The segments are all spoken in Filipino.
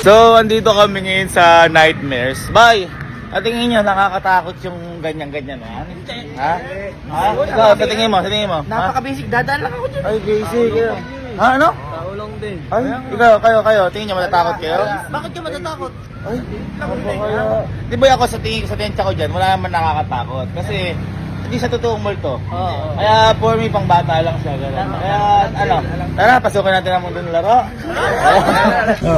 So, andito kami ngayon sa Nightmares. Bye! At tingin nyo, nakakatakot yung ganyan-ganyan. Ha? Ha? Ikaw, sa tingin mo, sa tingin mo. Napaka-basic, dadaan lang ako dyan. Ay, basic. Ha, ano? Tao lang din. Ay, ikaw, kayo. Tingin nyo, matatakot kayo? Bakit ka matatakot? Ay, ako kaya. Di ba ako sa tingin sa tensya ko dyan, wala naman nakakatakot. Kasi, hindi sa totoong multo. Oo. Kaya for me, pang bata lang siya. Kaya, tara, pasukin natin ang mundo ng laro.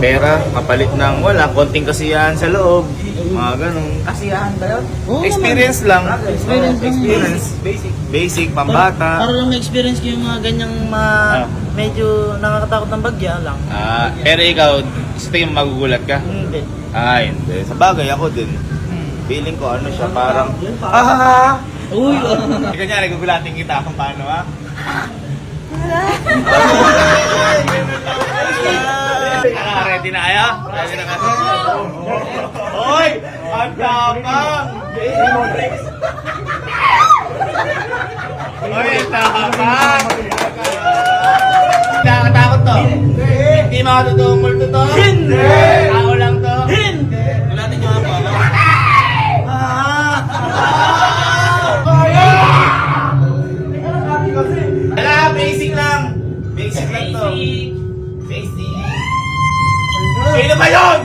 Pera, kapalit ng wala, konting kasiyahan sa loob. Mga ganun. Kasiyahan ba yun? Experience lang. Experience. Basic, pambata. Para lang ma-experience ko yung mga ganyang medyo nakakatakot ng bagya lang. Pero ikaw, sa tingin mo magugulat ka? Hindi. Hindi. Sa bagay ako din. Feeling ko ano siya, parang... Uy! Kanya, nagugulatin kita kung paano, ha? Ready na kayo? Ready na kayo? Hoy! Ang tapang! Hoy, ang tapang! Nakakatakot to? Hindi makatotoong multo to? Hindi! Tao lang to? Hindi! Gulatin nyo ako. Wala, basic lang. Basic lang to. Basic. Sino ba yun?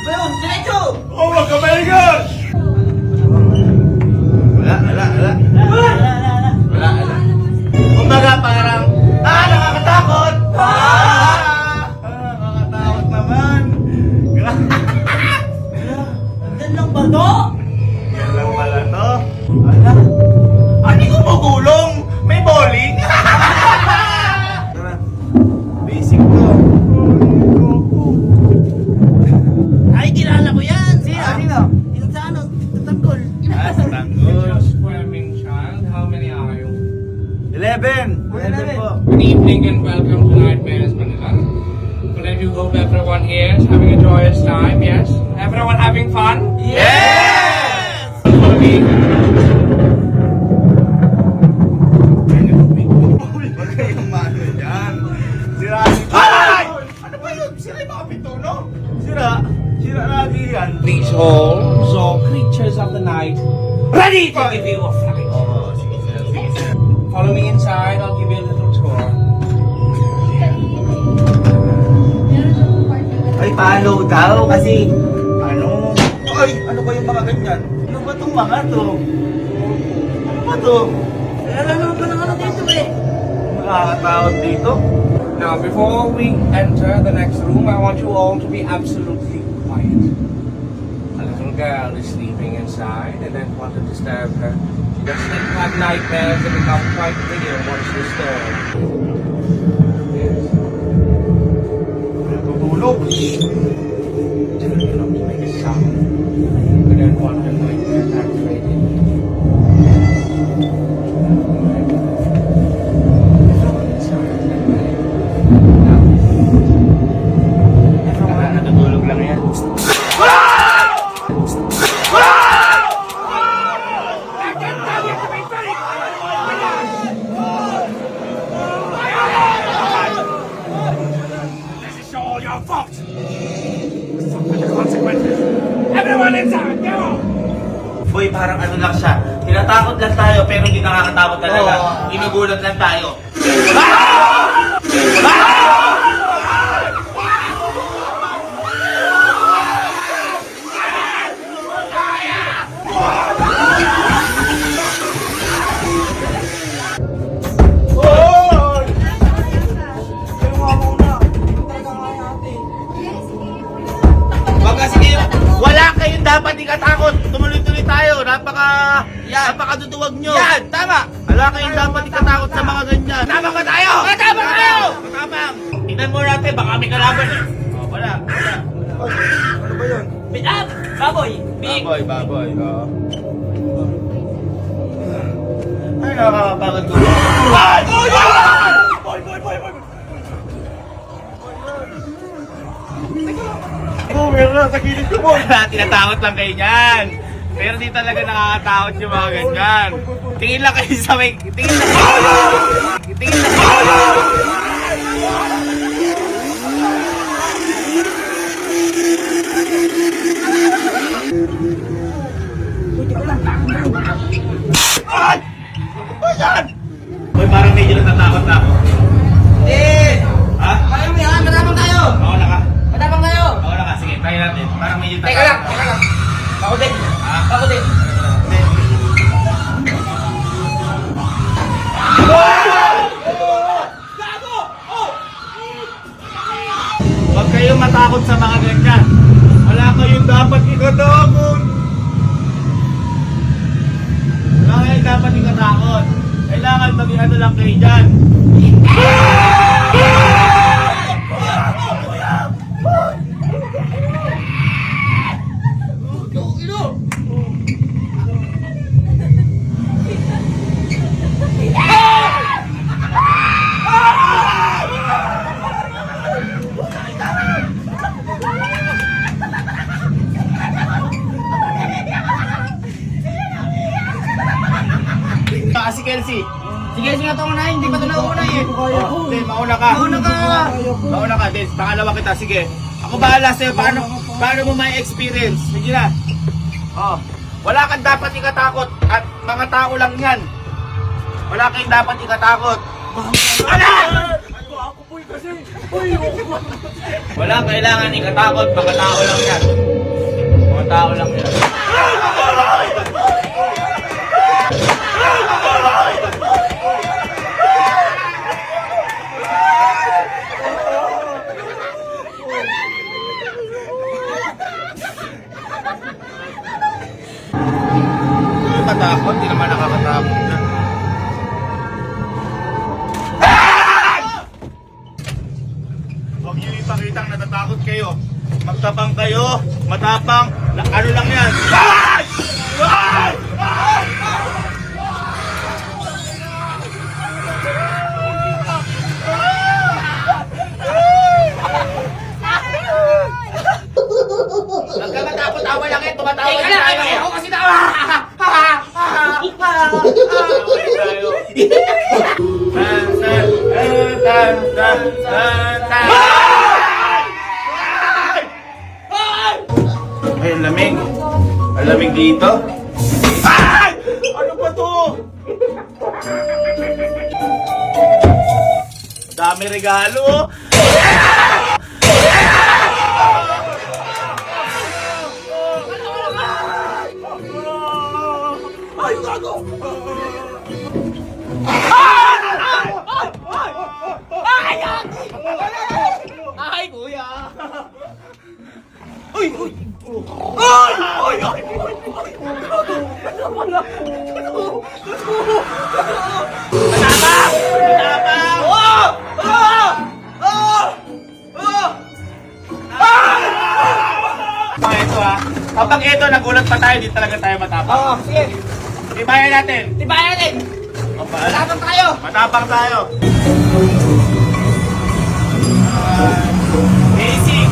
Ba yun? Diretso! Oh, magkabalikan! Wala. Kumbaga parang, nakakatakot! Nakakatakot naman. Yan lang ba to? Yan lang pala to. Hindi ko magulong! May bowling! Basic to. Ay, kilala ko yan! Sino? Yung sa ano? Tatanggol. Sa tanggol. Swimming child, how many are you? 11 po. Good evening and welcome to Nightmares Manila. Well, I do hope everyone here is having a joyous time, yes? Everyone having fun? Yes! Huwag kayong mano dyan. Sira dito. Ay! Ano ba yun? Sira yung mga pinto, no? Sira. Sira lagi yan. These holes or creatures of the night ready to give you a fright. Oo, sige sir. Sige sir. Follow me inside, I'll give you a little tour. Ay, follow daw kasi ano? Ay, ano ba yung mga ganyan? Ano ba itong mga to? Ano ba to? Alam naman ba ng ano dito eh? Nakakatakot dito. Now, before we enter the next room, I want you all to be absolutely quiet. A little girl is sleeping inside. I don't want to disturb her. She doesn't have nightmares that become quite real once disturbed. Yes. Tutulog. Tell her not to make a sound. I don't want her nightmares activated. Everyone inside. Now, Natutulog lang yan. this is all your fault. Suffer the consequences. Everyone inside, go! Boy, parang ano lang siya. Tinatakot lang tayo pero hindi nakakatakot talaga. Ginugulat lang tayo. Baga sige, wala kayong dapat ikatakot. Tumuloy-tuloy tayo. Napakaduduwag nyo. Yan, tama. Wala kayong dapat ikatakot sa mga ganyan. Tama ka tayo! Tama tayo! Tama. Tingnan mo natin, baka may kalaban eh. Oh, wala. Ano ba yun? Baboy! Big! Baboy. Ay, nakakapagod ko. Ay! Boy! Oh, meron na sa kilid ko, boy. Tinatakot lang kayo niyan. Pero di talaga nakakatakot yung mga ganyan. Tingin lang kayo sa may... Tingin lang kayo. katakot. Kailangan maging ano lang kayo dyan. Si Kelsey. Si Kelsey nga ito unahin, hindi pa ito nauna eh. Hindi, mauna ka. Mauna ka, Des. Pangalawa kita, sige. Ako bahala sa'yo, paano mo may experience? Sige na. Oh. Wala kang dapat ikatakot at mga tao lang yan. Wala kang dapat ikatakot. Ano? Wala kailangan ikatakot, mga tao lang yan. Mga tao lang yan. Matakot, hindi naman nakakatakot na. Huwag niyo ipakitang natatakot kayo. Magtapang kayo, matapang, ano lang yan. Huwag ka matakot, tawa lang yan, tumatawa lang tayo. Ako kasi tawa! Ay, ang lamig. Ang lamig dito. Ay! Ano ba to? Dami regalo. Ay, gago! Ay, kuya! Uy! Uy! Ay! Ay! Ay! Matapang! Matapang! Oh! Oh! Oh! Oh! Ito ha. Kapag ito, nagulat pa tayo, di talaga tayo matapang. Oo, sige. Tibayan natin. Tibayan natin. Matapang tayo. Matapang tayo. Basic.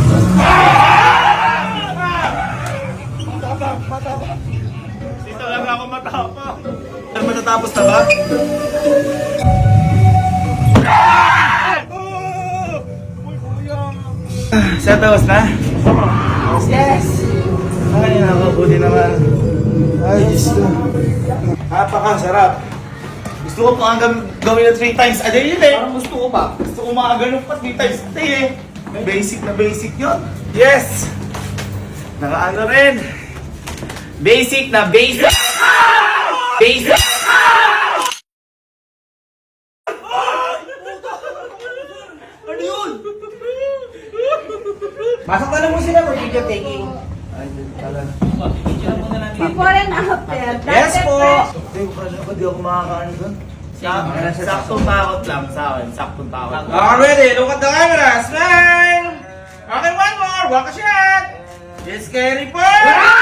Matapang. Dito lang ako matapang. Matatapos na ba? Sa tapos na? Yes. Ay, nakabuti naman. Ay, Diyos ko. Napakasarap. Gusto ko pa gawin na 3 times a day yun eh. Parang gusto ko pa. Gusto ko mga ganun pa 3 times a day eh. Basic na basic yun. Yes! Nakaano rin. Basic na basic. Basic. Ano yun? Masok na lang mo sila for video taking. Ay, talaga. Before and after. Yes po! Hindi ko kasi di ako makakaano doon. Saktong takot lang sa akin. Saktong takot. Okay, ready? Look at the camera. Smile! Okay, one more. Walk a shot. Yes, Kerry Pearl!